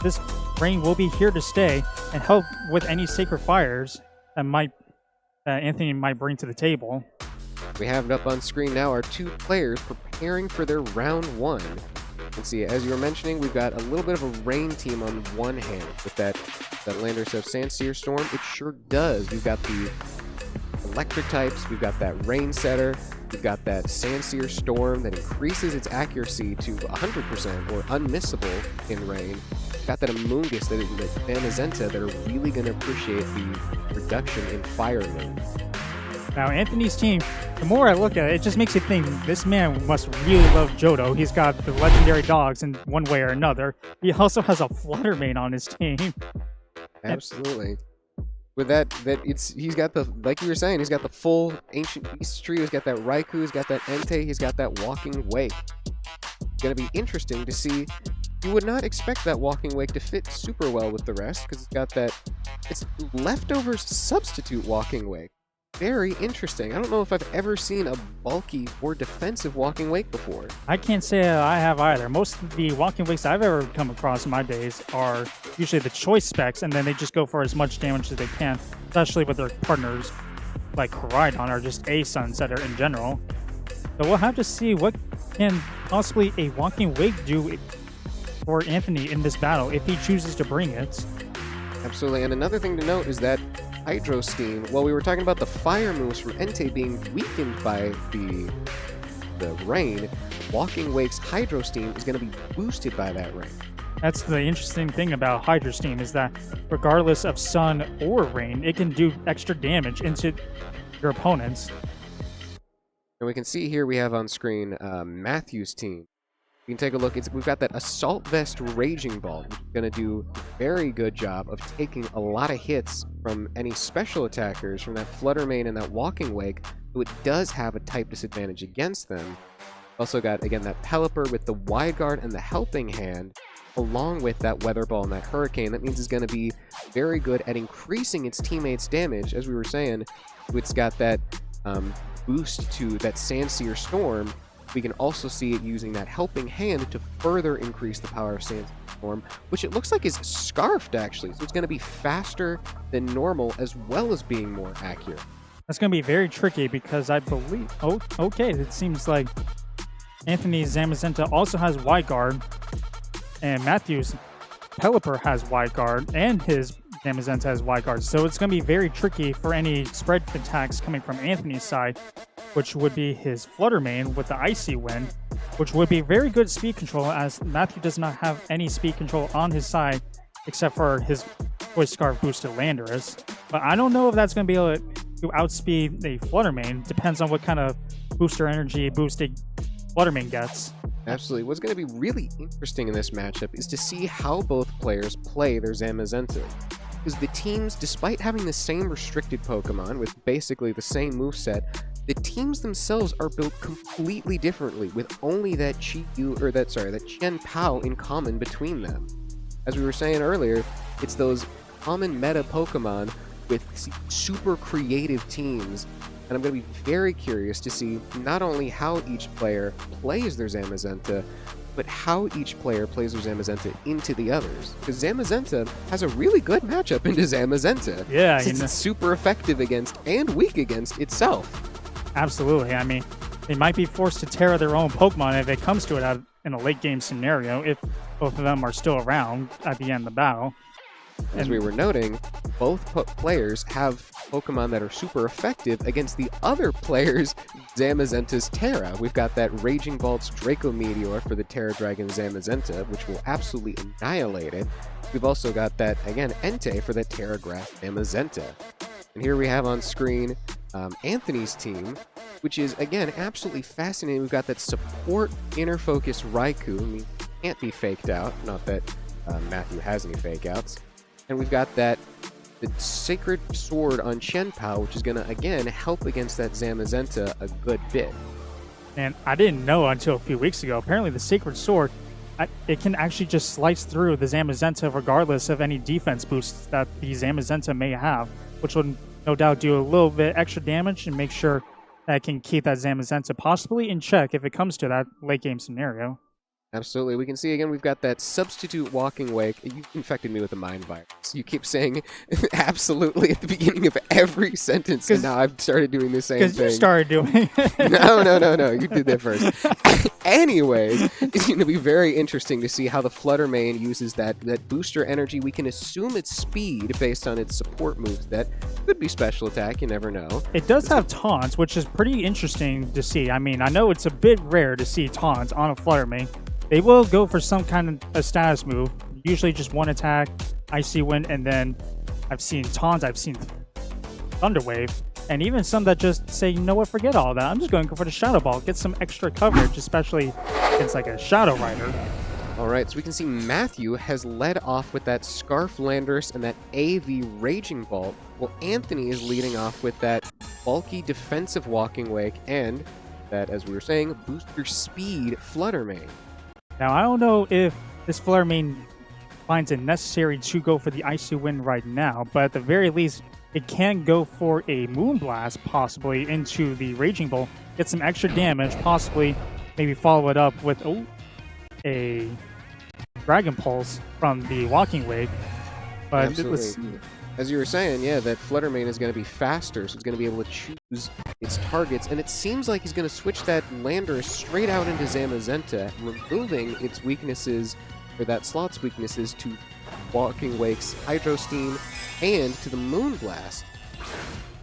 this rain will be here to stay and help with any sacred fires that Anthony might bring to the table. We have it up on screen now, our two players preparing for their round one. You can see, as you were mentioning, we've got a little bit of a rain team on one hand with that Landers of Nussear Storm. It sure does. We've got the electric types, we've got that rain setter, we've got that Nussear Storm that increases its accuracy to 100% or unmissable in rain. We've got that Amoonguss, that Zamazenta that are really going to appreciate the reduction in fire load. Now, Anthony's team, the more I look at it, it just makes you think this man must really love Johto. He's got the legendary dogs in one way or another. He also has a Fluttermane on his team. Absolutely. With that, he's got the, like you were saying, he's got the full Ancient Beast tree. He's got that Raikou, he's got that Entei, he's got that Walking Wake. It's going to be interesting to see. You would not expect that Walking Wake to fit super well with the rest because it's got that, it's leftovers substitute Walking Wake. Very interesting. I don't know if I've ever seen a bulky or defensive Walking Wake before. I can't say I have either. Most of the Walking Wakes I've ever come across in my days are usually the choice specs, and then they just go for as much damage as they can, especially with their partners like Koraidon or just a Sunsetter in general. So we'll have to see what can possibly a Walking Wake do for Anthony in this battle if he chooses to bring it. Absolutely, and another thing to note is that Hydro Steam, while we were talking about the fire moves from Entei being weakened by the rain, Walking Wake's Hydro Steam is going to be boosted by that rain. That's the interesting thing about Hydro Steam, is that regardless of sun or rain, it can do extra damage into your opponents. And we can see here we have on screen Matthew's team. You can take a look. We've got that Assault Vest Raging Ball, which is going to do a very good job of taking a lot of hits from any special attackers from that Fluttermane and that Walking Wake, so it does have a type disadvantage against them. Also got, again, that Pelipper with the Wide Guard and the Helping Hand, along with that Weather Ball and that Hurricane. That means it's going to be very good at increasing its teammates' damage. As we were saying, it's got that boost to that Nussear Storm. We can also see it using that Helping Hand to further increase the power of Nussear Storm, which it looks like is scarfed, actually. So it's going to be faster than normal, as well as being more accurate. That's going to be very tricky because I believe... Oh, okay. It seems like Anthony's Zamazenta also has Wide Guard, and Matthew's Pelipper has Wide Guard, and his Zamazenta has Wide Guard. So it's going to be very tricky for any spread attacks coming from Anthony's side, which would be his Fluttermane with the Icy Wind, which would be very good speed control, as Matthew does not have any speed control on his side except for his Voice Scarf boosted Landorus. But I don't know if that's going to be able to outspeed the Fluttermane. Depends on what kind of booster energy boosted Fluttermane gets. Absolutely. What's going to be really interesting in this matchup is to see how both players play their Zamazenta. Because the teams, despite having the same restricted Pokemon with basically the same moveset, the teams themselves are built completely differently, with only that Qian Pao in common between them. As we were saying earlier, it's those common meta Pokemon with super creative teams, and I'm going to be very curious to see not only how each player plays their Zamazenta, but how each player plays their Zamazenta into the others. Because Zamazenta has a really good matchup into Zamazenta. Yeah, since it's super effective against and weak against itself. Absolutely. I mean, they might be forced to tear their own Pokemon if it comes to it in a late game scenario, if both of them are still around at the end of the battle. As we were noting, both players have Pokemon that are super effective against the other player's Zamazenta's Terra. We've got that Raging Bolt's Draco Meteor for the Terra Dragon Zamazenta, which will absolutely annihilate it. We've also got that, again, Entei for the Terra Grass Zamazenta. And here we have on screen Anthony's team, which is, again, absolutely fascinating. We've got that support inner focus Raikou. I mean, can't be faked out. Not that Matthew has any fake outs. And we've got the Sacred Sword on Chien-Pao, which is going to, again, help against that Zamazenta a good bit. And I didn't know until a few weeks ago. Apparently the Sacred Sword, it can actually just slice through the Zamazenta regardless of any defense boosts that the Zamazenta may have, which will no doubt do a little bit extra damage and make sure that it can keep that Zamazenta possibly in check if it comes to that late game scenario. Absolutely. We can see again, we've got that substitute walking wake. You infected me with a mind virus. You keep saying absolutely at the beginning of every sentence, and now I've started doing the same thing. Because you started doing it. No. You did that first. Anyways, it's going to be very interesting to see how the Flutter Mane uses that booster energy. We can assume it's speed based on its support moves. That could be special attack. You never know. It does have taunts, which is pretty interesting to see. I mean, I know it's a bit rare to see taunts on a Flutter Mane. They will go for some kind of a status move, usually just one attack, Icy Wind, and then I've seen taunts, I've seen Thunder Wave, and even some that just say, you know what, forget all that. I'm just going to go for the Shadow Ball, get some extra coverage, especially against like a Shadow Rider. All right, so we can see Matthew has led off with that Scarf Landorus and that AV Raging Bolt, while Anthony is leading off with that bulky defensive Walking Wake and that, as we were saying, booster speed Flutter Mane. Now, I don't know if this Flutter Mane finds it necessary to go for the Icy Wind right now, but at the very least, it can go for a Moonblast, possibly, into the Raging Bolt, get some extra damage, possibly maybe follow it up with a Dragon Pulse from the Walking Wave. But Absolutely. As you were saying, yeah, that Flutter Mane is going to be faster, so it's going to be able to choose its targets, and it seems like he's going to switch that Landorus straight out into Zamazenta, removing its weaknesses, or that slot's weaknesses, to Walking Wake's Hydro Steam and to the Moonblast.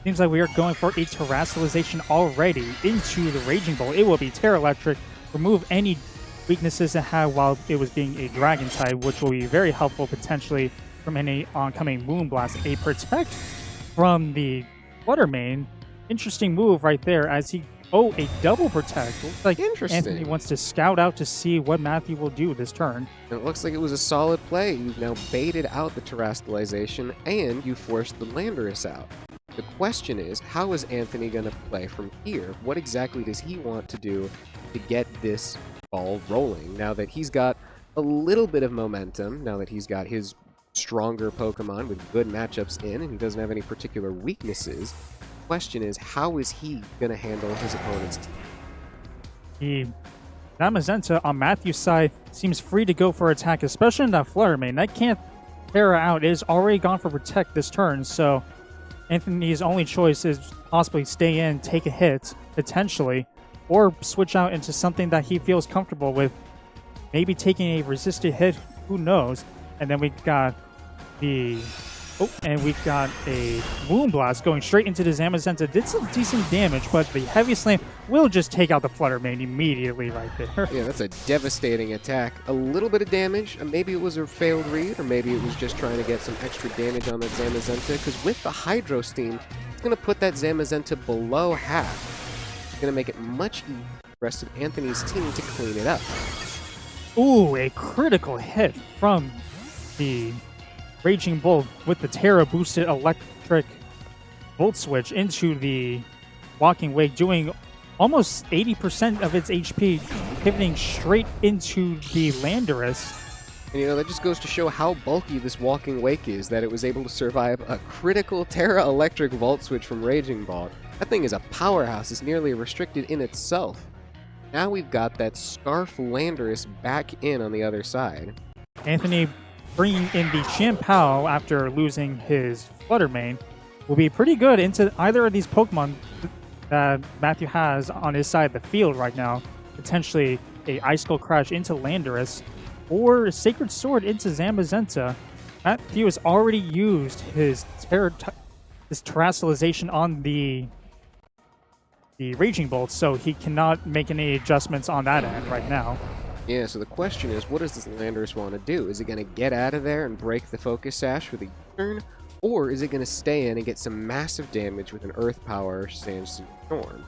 Seems like we are going for a Terastallization already into the Raging Bolt. It will be Terra Electric, remove any weaknesses it had while it was being a Dragon type, which will be very helpful potentially from any oncoming Moonblast. A Protect from the Flutter Mane. Interesting move right there as he... Oh, a double Protect. Looks like Anthony wants to scout out to see what Matthew will do this turn. And it looks like it was a solid play. You've now baited out the Terastallization and you forced the Landorus out. The question is, how is Anthony going to play from here? What exactly does he want to do to get this ball rolling now that he's got a little bit of momentum, now that he's got his stronger Pokemon with good matchups in and he doesn't have any particular weaknesses? The question is, how is he going to handle his opponent's team? The Zamazenta on Matthew's side seems free to go for attack, especially in that Flutter Mane. That can't Terra out. It is already gone for Protect this turn, so Anthony's only choice is possibly stay in, take a hit, potentially, or switch out into something that he feels comfortable with. Maybe taking a resisted hit, who knows? And then we've got the... Oh, and we've got a Moonblast going straight into the Zamazenta. Did some decent damage, but the Heavy Slam will just take out the Flutter Mane immediately right there. Yeah, that's a devastating attack. A little bit of damage. Maybe it was a failed read, or maybe it was just trying to get some extra damage on that Zamazenta, because with the Hydro Steam, it's going to put that Zamazenta below half. It's going to make it much easier for the rest of Anthony's team to clean it up. Ooh, a critical hit from the Raging Bolt with the Terra boosted electric Volt Switch into the Walking Wake, doing almost 80% of its HP, pivoting straight into the Landorus. And you know, that just goes to show how bulky this Walking Wake is, that it was able to survive a critical Terra electric Volt Switch from Raging Bolt. That thing is a powerhouse. It's nearly restricted in itself. Now we've got that Scarf Landorus back in on the other side. Anthony bringing in the Chien-Pao after losing his Flutter Mane will be pretty good into either of these Pokemon that Matthew has on his side of the field right now. Potentially a Ice Skull Crash into Landorus or a Sacred Sword into Zamazenta. Matthew has already used his Terastallization on the Raging Bolt, so he cannot make any adjustments on that end right now. Yeah, so the question is, what does this Landorus want to do? Is it going to get out of there and break the Focus Sash with a U-turn? Or is it going to stay in and get some massive damage with an Earth Power Sandstorm?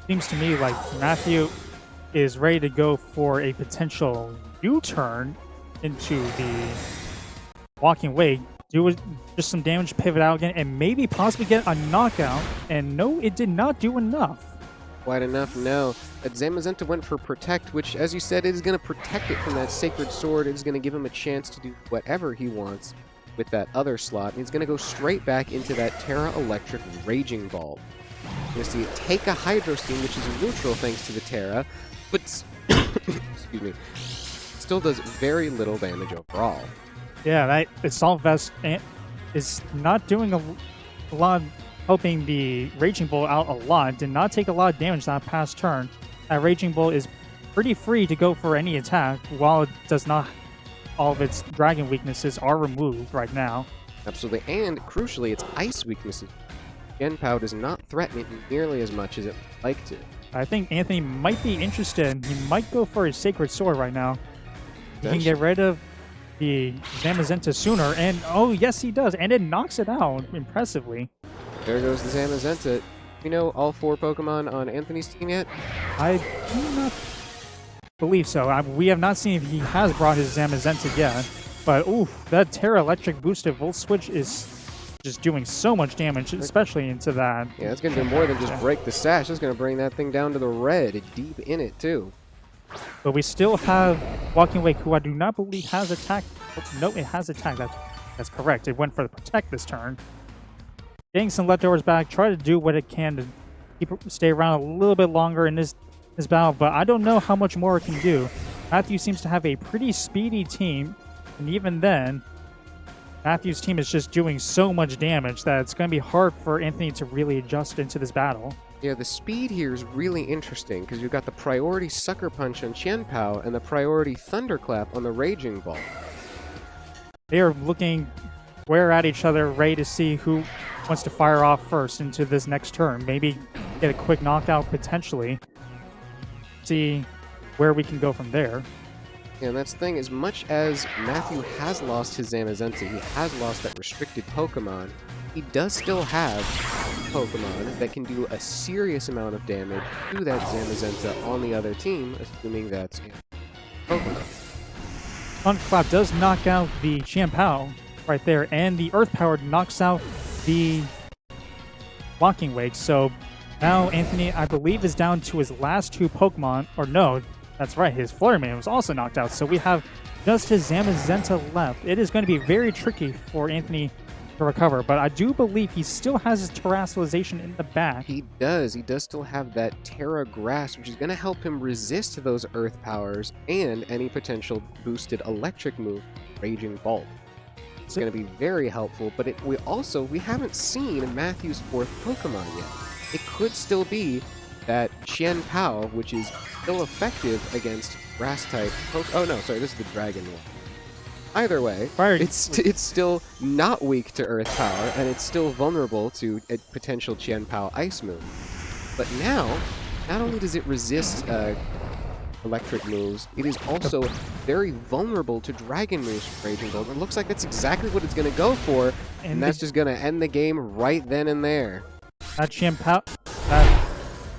Seems to me like Matthew is ready to go for a potential U-turn into the Walking Wake, do just some damage, pivot out again, and maybe possibly get a knockout. And no, it did not do enough. Quite enough, no. That Zamazenta went for Protect, which, as you said, is going to protect it from that Sacred Sword. It is going to give him a chance to do whatever he wants with that other slot. And he's going to go straight back into that Terra Electric Raging Bolt. You're going to see it take a Hydro Steam, which is neutral thanks to the Terra, but excuse me. still does very little damage overall. Yeah, that Assault Vest is not doing a lot, helping the Raging Bull out a lot. Did not take a lot of damage that past turn. That Raging Bull is pretty free to go for any attack, while it does not. All of its dragon weaknesses are removed right now. Absolutely, and crucially, its ice weaknesses. Qianpao does not threaten it nearly as much as it would like to. I think Anthony might be interested. He might go for his Sacred Sword right now. He can get rid of the Zamazenta sooner, and oh yes he does, and it knocks it out impressively. There goes the Zamazenta. You know all 4 Pokemon on Anthony's team yet? I do not believe so. We have not seen if he has brought his Zamazenta yet, but oof, that Terra Electric boosted Volt Switch is just doing so much damage, especially into that. Yeah, it's going to do more than just break the sash. It's going to bring that thing down to the red, deep in it too. But we still have Walking Wake, who I do not believe has attacked. No, it has attacked. That's correct. It went for the Protect this turn. Getting some leftovers back, try to do what it can to stay around a little bit longer in this battle, but I don't know how much more it can do. Matthew seems to have a pretty speedy team, and even then, Matthew's team is just doing so much damage that it's going to be hard for Anthony to really adjust into this battle. Yeah, the speed here is really interesting because you've got the priority Sucker Punch on Qianpao and the priority Thunderclap on the Raging Ball. They are looking square at each other, ready to see who wants to fire off first into this next turn. Maybe get a quick knockout potentially. See where we can go from there. Yeah, and that's the thing, as much as Matthew has lost his Zamazenta, he has lost that restricted Pokemon, he does still have Pokemon that can do a serious amount of damage to that Zamazenta on the other team, assuming that's Pokemon. Thunderclap does knock out the Qianpao right there, and the Earth Power knocks out the Walking Wake. So now Anthony, I believe, is down to his last 2 Pokemon, or no, that's right, his Fluttermane was also knocked out. So we have just his Zamazenta left. It is going to be very tricky for Anthony to recover, but I do believe he still has his Terastallization in the back. He does still have that Terra Grass, which is going to help him resist those Earth Powers and any potential boosted electric move, Raging Bolt. It's going to be very helpful, but we haven't seen Matthew's 4th Pokemon yet. It could still be that Qianpao, which is still effective against Grass-type Oh no, sorry, this is the Dragon one. Either way, it's still not weak to Earth Power, and it's still vulnerable to a potential Qianpao Ice move. But now, not only does it resist electric moves, it is also very vulnerable to Dragon moves from Raging Bolt. It looks like that's exactly what it's going to go for, and that's just going to end the game right then and there. That Qianpao, that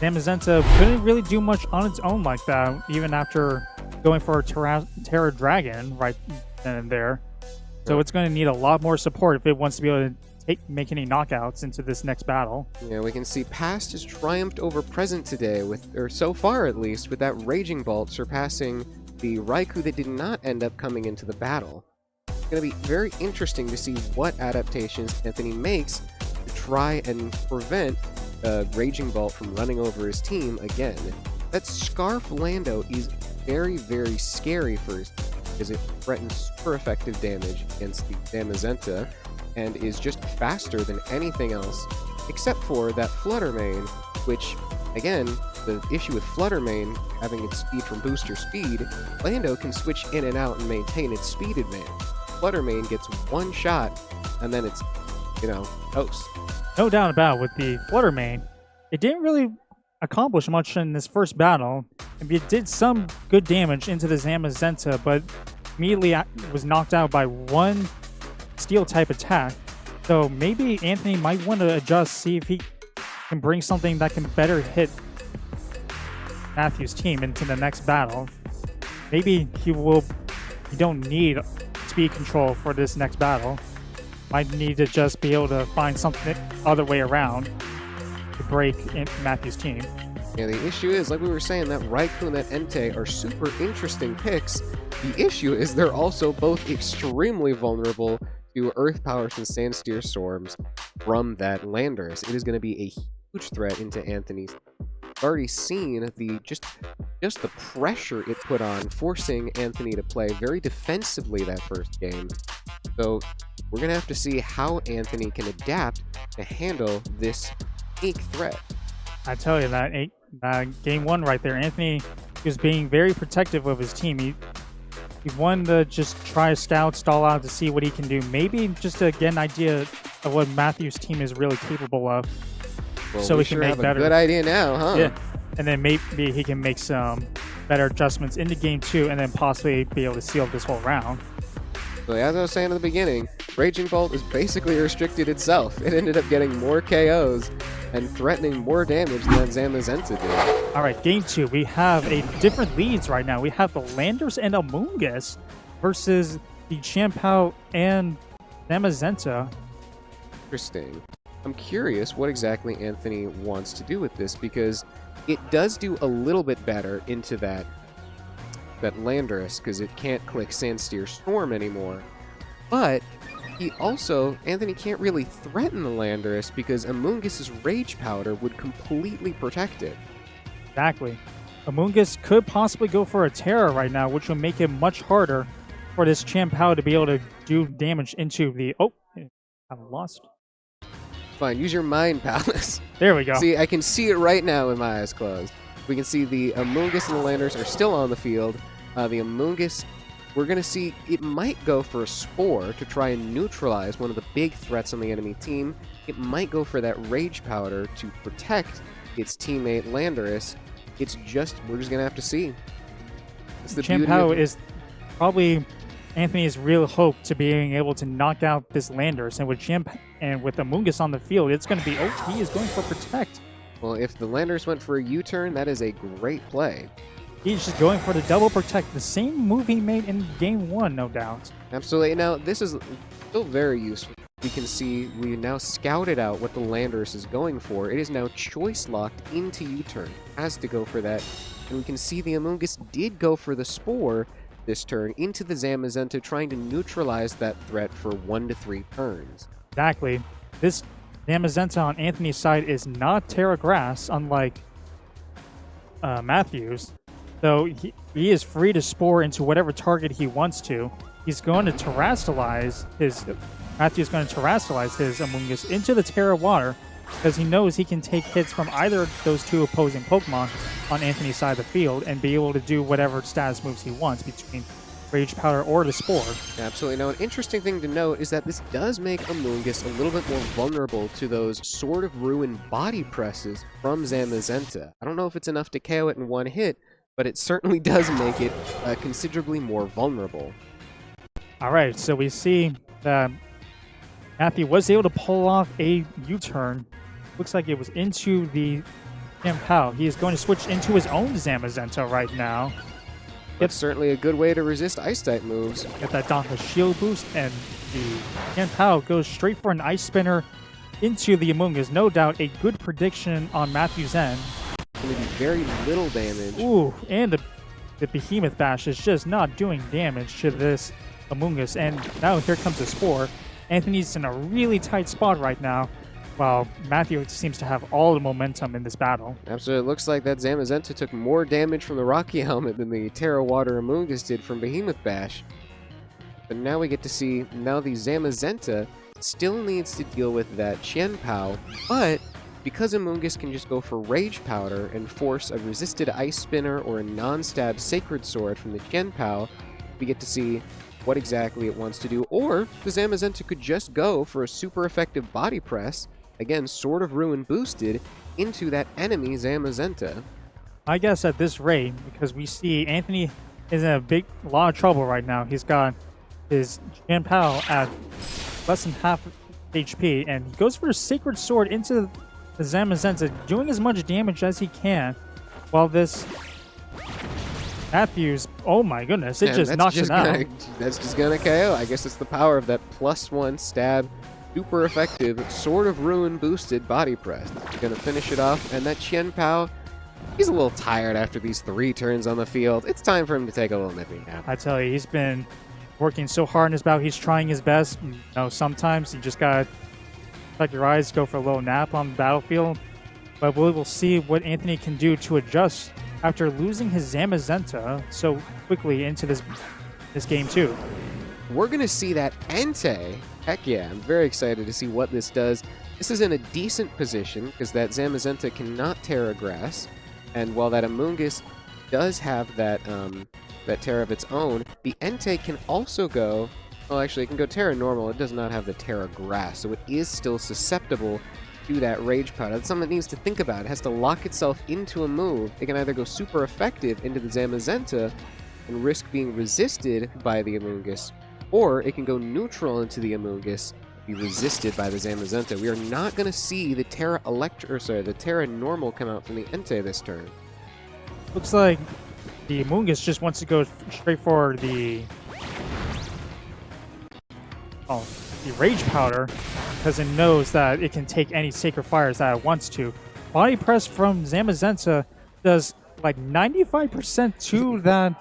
Zamazenta couldn't really do much on its own like that, even after going for a Terra Dragon right then and there. So it's going to need a lot more support if it wants to be able to make any knockouts into this next battle. Yeah, we can see past has triumphed over present today, or so far at least, with that Raging Bolt surpassing the Raikou that did not end up coming into the battle. It's going to be very interesting to see what adaptations Anthony makes to try and prevent Raging Bolt from running over his team again. That Scarf Lando is very, very scary for his team because it threatens super effective damage against the Zamazenta and is just faster than anything else, except for that Fluttermane, which, again, the issue with Fluttermane having its speed from booster speed, Lando can switch in and out and maintain its speed advantage. Fluttermane gets one shot, and then it's, toast. No doubt about it, with the Fluttermane, it didn't really accomplish much in this first battle. It did some good damage into the Zamazenta, but immediately was knocked out by one Steel-type attack. So maybe Anthony might want to adjust, see if he can bring something that can better hit Matthew's team into the next battle. Maybe he don't need speed control for this next battle. Might need to just be able to find something other way around to break Matthew's team. Yeah, the issue is, like we were saying, that Raikou and that Entei are super interesting picks. The issue is they're also both extremely vulnerable to Earth Powers and Sandsteer Storms from that Landorus. It is going to be a huge threat into Anthony's. already seen the just the pressure it put on, forcing Anthony to play very defensively that first game. So we're going to have to see how Anthony can adapt to handle this unique threat. I tell you that game one right there, Anthony was being very protective of his team. He wanted to just try scout, stall out to see what he can do. Maybe just to get an idea of what Matthews' team is really capable of. Well, so we he can sure make have better. a good idea now, huh? Yeah, and then maybe he can make some better adjustments into game two, and then possibly be able to seal this whole round. So as I was saying at the beginning, Raging Bolt is basically restricted itself. It ended up getting more KOs and threatening more damage than Zamazenta did. All right, game two. We have a different leads right now. We have the Landers and Amoonguss versus the Chien-Pao and Zamazenta. Interesting. I'm curious what exactly Anthony wants to do with this, because it does do a little bit better into that Landorus, because it can't click Sandsteer Storm anymore. But Anthony can't really threaten the Landorus because Amoonguss's Rage Powder would completely protect it. Exactly. Amoonguss could possibly go for a Terror right now, which would make it much harder for this Chien-Pao to be able to do damage into the... Oh, I lost. Fine, use your Mind Palace. There we go. See, I can see it right now with my eyes closed. We can see the Amoonguss and the Landers are still on the field. The Amoonguss, we're going to see it might go for a Spore to try and neutralize one of the big threats on the enemy team. It might go for that Rage Powder to protect its teammate Landorus. We're just going to have to see. Chien-Pao is probably Anthony's real hope to being able to knock out this Landorus. And with Amoonguss on the field, it's going to be, oh, he is going for Protect. Well, if the Landorus went for a U-turn, that is a great play. He's just going for the double protect, the same move he made in game one, no doubt. Absolutely. Now, this is still very useful. We can see we now scouted out what the Landorus is going for. It is now choice locked into U-turn. Has to go for that. And we can see the Amoonguss did go for the Spore this turn into the Zamazenta, trying to neutralize that threat for 1 to 3 turns. Exactly. This Zamazenta on Anthony's side is not Terra Grass, unlike Matthews. So he is free to Spore into whatever target he wants to. He's going to terrestrialize his... Matthew's going to terrestrialize his Amoonguss into the Terra Water because he knows he can take hits from either of those two opposing Pokemon on Anthony's side of the field and be able to do whatever status moves he wants between Rage Powder or the Spore. Absolutely. Now, an interesting thing to note is that this does make Amoonguss a little bit more vulnerable to those Sword of Ruin body presses from Zamazenta. I don't know if it's enough to KO it in one hit, but it certainly does make it considerably more vulnerable. All right, so we see that Matthew was able to pull off a U-turn. Looks like it was into the Chien-Pao. He is going to switch into his own Zamazenta right now. That's certainly a good way to resist Ice-type moves. Get that Donka Shield boost, and the Chien-Pao goes straight for an Ice Spinner into the Amoonguss. No doubt a good prediction on Matthew's end. Going to do very little damage. Ooh, and the Behemoth Bash is just not doing damage to this Amoonguss. And now here comes the Spore. Anthony's in a really tight spot right now, while Matthew seems to have all the momentum in this battle. Absolutely. It looks like that Zamazenta took more damage from the Rocky Helmet than the Terra Water Amoonguss did from Behemoth Bash. But now we get to see, now the Zamazenta still needs to deal with that Chien-Pao, but because Amoonguss can just go for Rage Powder and force a resisted Ice Spinner or a non-stab Sacred Sword from the Chien-Pao, we get to see what exactly it wants to do. Or the Zamazenta could just go for a super effective body press, again, Sword of Ruin boosted, into that enemy Zamazenta. I guess at this rate, because we see Anthony is in a lot of trouble right now. He's got his Chien-Pao at less than half HP, and he goes for a Sacred Sword into the Zamazenta, doing as much damage as he can, while this Matthews, oh my goodness, it just knocks him out. That's just gonna KO. I guess it's the power of that +1 stab, super effective, Sword of Ruin boosted body press. It's gonna finish it off, and that Chien-Pao, he's a little tired after these 3 turns on the field. It's time for him to take a little nippy nap. I tell you, he's been working so hard in his bout. He's trying his best. You know, sometimes you just gotta shut your eyes, go for a little nap on the battlefield. but we will see what Anthony can do to adjust after losing his Zamazenta so quickly into this game too. We're going to see that Entei. Heck yeah, I'm very excited to see what this does. This is in a decent position because that Zamazenta cannot Terra Grass, and while that Amoonguss does have that that Terra of its own, the Entei can also go, well actually it can go Terra Normal, it does not have the Terra Grass, so it is still susceptible to that Rage Powder. That's something it needs to think about. It has to lock itself into a move. It can either go super effective into the Zamazenta and risk being resisted by the Amoonguss, or it can go neutral into the Amoonguss, be resisted by the Zamazenta. We are not going to see the the Terra Normal come out from the Entei this turn. Looks like the Amoonguss just wants to go straight for the Rage Powder because it knows that it can take any Sacred Fires that it wants to. Body Press from Zamazenta does like 95% to that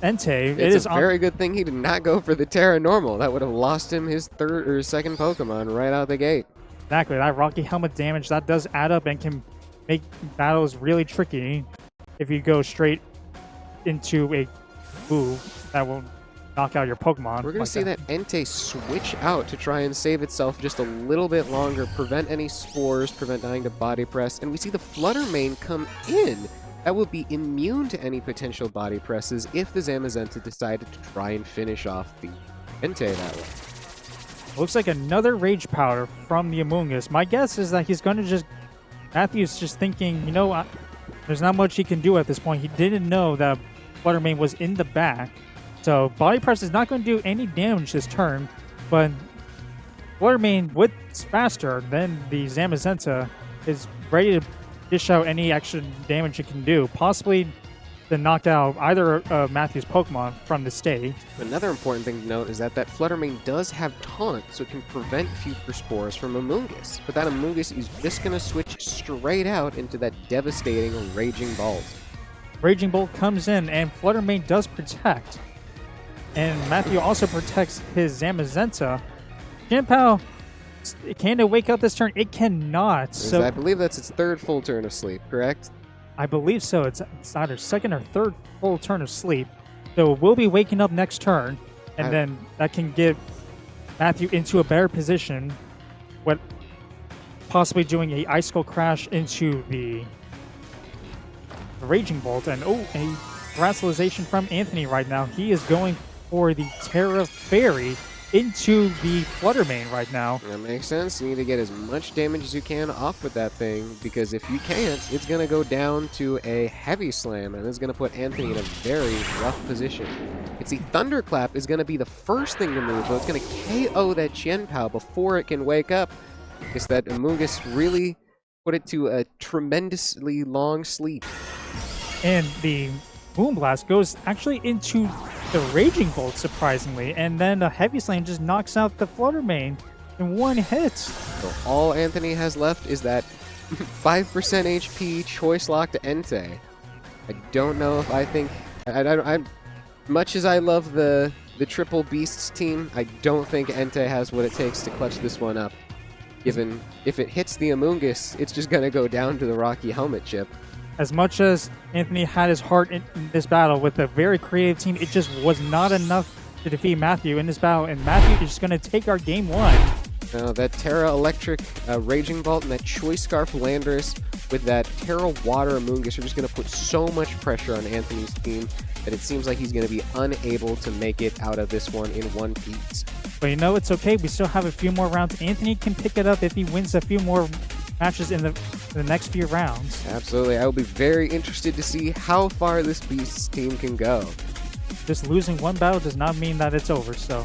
Entei. It's a very good thing he did not go for the Terra Normal. That would have lost him his third or second Pokemon right out the gate. Exactly. That Rocky Helmet damage, that does add up and can make battles really tricky if you go straight into a move that will knock out your Pokemon. We're going to see that Entei switch out to try and save itself just a little bit longer, prevent any spores, prevent dying to Body Press, and we see the Flutter Mane come in. That will be immune to any potential Body Presses if the Zamazenta decided to try and finish off the Entei that way. Looks like another Rage Powder from the Amoonguss. My guess is that he's going to just... Matthew's just thinking, you know, there's not much he can do at this point. He didn't know that Flutter Mane was in the back. So Body Press is not going to do any damage this turn, but Flutter Mane, what's faster than the Zamazenta, is ready to dish out any extra damage it can do, possibly to knock out either of Matthew's Pokemon from the stage. Another important thing to note is that Flutter Mane does have Taunt, so it can prevent future spores from Amoonguss. But that Amoonguss is just going to switch straight out into that devastating Raging Bolt. Raging Bolt comes in, and Flutter Mane does protect. And Matthew also protects his Zamazenta. Jinpao, can it wake up this turn? It cannot. So I believe that's its third full turn of sleep, correct? I believe so. It's either second or third full turn of sleep. So we'll be waking up next turn, and then that can get Matthew into a better position, what possibly doing a Icicle Crash into the Raging Bolt. And a Terastallization from Anthony right now. He is going for the Terra Fairy into the Flutter Mane right now. That makes sense. You need to get as much damage as you can off with that thing, because if you can't, it's going to go down to a Heavy Slam, and it's going to put Anthony in a very rough position. It's the Thunderclap is going to be the first thing to move, though it's going to KO that Chien-Pao before it can wake up. I guess that Amoonguss really put it to a tremendously long sleep. And the Moonblast goes actually into the Raging Bolt, surprisingly, and then the Heavy Slam just knocks out the Flutter Mane in one hit. So all Anthony has left is that 5% HP Choice Locked Entei. I don't know if I think... much as I love the Triple Beasts team, I don't think Entei has what it takes to clutch this one up. Given if it hits the Amoonguss, it's just going to go down to the Rocky Helmet chip. As much as Anthony had his heart in this battle with a very creative team, it just was not enough to defeat Matthew in this battle, and Matthew is just going to take our game one. That Terra Electric Raging Bolt and that Choice Scarf Landorus with that Terra Water Amoonguss are just going to put so much pressure on Anthony's team that it seems like he's going to be unable to make it out of this one in one piece. But you know, it's okay. We still have a few more rounds. Anthony can pick it up if he wins a few more matches in the next few rounds. Absolutely. I will be very interested to see how far this Beasts team can go. Just losing one battle does not mean that it's over, so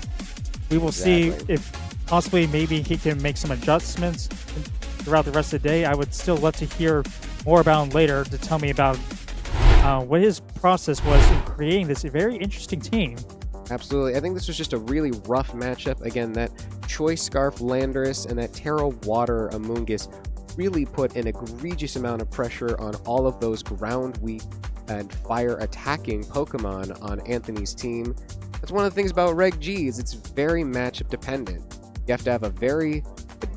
we will see if possibly maybe he can make some adjustments throughout the rest of the day. I would still love to hear more about him later to tell me about what his process was in creating this very interesting team. Absolutely. I think this was just a really rough matchup. Again, that Choice Scarf Landorus and that Terra Water Amoonguss really put an egregious amount of pressure on all of those ground weak and fire attacking Pokemon on Anthony's team. That's one of the things about Reg G is it's very matchup dependent. You have to have a very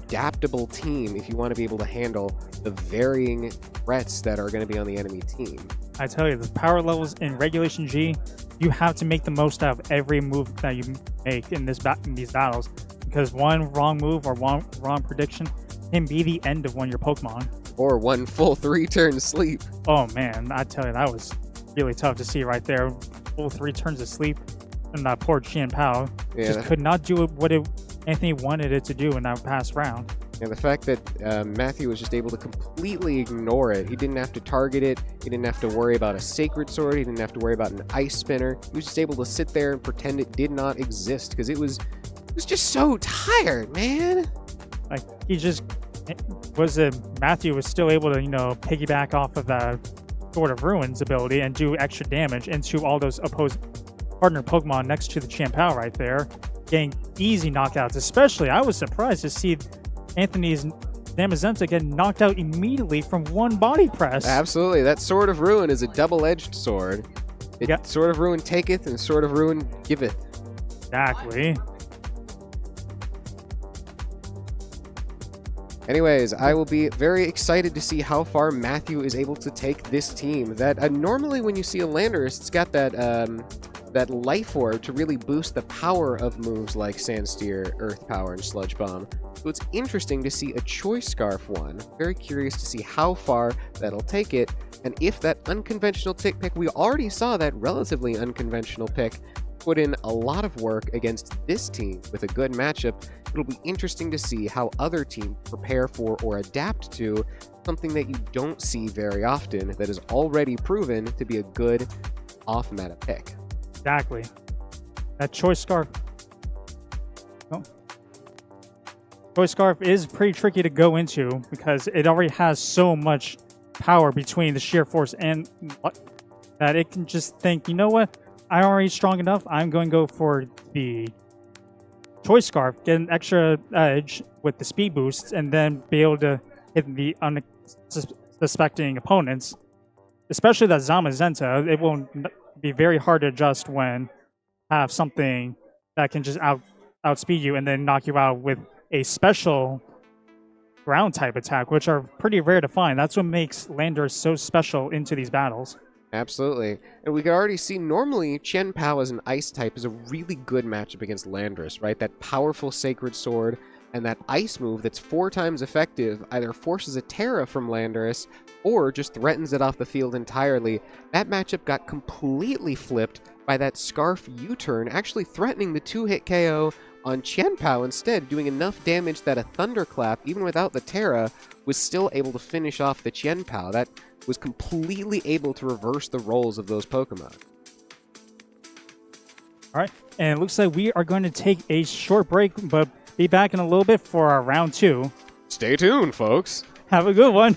adaptable team if you want to be able to handle the varying threats that are going to be on the enemy team. I tell you, the power levels in Regulation G, you have to make the most out of every move that you make in these battles, because one wrong move or one wrong prediction can be the end of one of your Pokemon. Or one full 3-turn sleep. Oh man, I tell you, that was really tough to see right there. Full 3 turns of sleep, and that poor Chien-Pao just could not do what Anthony wanted it to do in that past round. And the fact that Matthew was just able to completely ignore it. He didn't have to target it. He didn't have to worry about a Sacred Sword. He didn't have to worry about an Ice Spinner. He was just able to sit there and pretend it did not exist because it was just so tired, man. Like, Matthew was still able to, piggyback off of the Sword of Ruins ability and do extra damage into all those opposing partner Pokemon next to the Chien-Pao right there, getting easy knockouts. Especially, I was surprised to see Anthony's Zamazenta get knocked out immediately from one body press. Absolutely. That Sword of Ruin is a double-edged sword. Sword of Ruin taketh and Sword of Ruin giveth. Exactly. Anyways, I will be very excited to see how far Matthew is able to take this team. That normally when you see a Landorus, it's got that Life Orb to really boost the power of moves like Sandsteer, Earth Power, and Sludge Bomb. So it's interesting to see a Choice Scarf one. Very curious to see how far that'll take it, and if that unconventional tick pick, we already saw that relatively unconventional pick put in a lot of work against this team with a good matchup. It'll be interesting to see how other teams prepare for or adapt to something that you don't see very often that is already proven to be a good off-meta pick. Exactly. That Choice Scarf. Oh. Choice Scarf is pretty tricky to go into because it already has so much power between the sheer force and that it can just think, you know what? I'm already strong enough. I'm going to go for the Choice Scarf, get an extra edge with the speed boosts, and then be able to hit the unsuspecting opponents. Especially that Zamazenta, it will be very hard to adjust when have something that can just outspeed you and then knock you out with a special ground type attack, which are pretty rare to find. That's what makes Landorus so special into these battles. Absolutely. And we can already see normally Chien-Pao as an ice type is a really good matchup against Landorus, right? That powerful Sacred Sword and that ice move that's 4 times effective either forces a Terra from Landorus or just threatens it off the field entirely. That matchup got completely flipped by that Scarf U-turn, actually threatening the 2-hit KO on Chien-Pao instead, doing enough damage that a Thunderclap, even without the Terra, was still able to finish off the Chien-Pao. That was completely able to reverse the roles of those Pokemon. All right, and it looks like we are going to take a short break, but be back in a little bit for our round 2. Stay tuned, folks. Have a good one.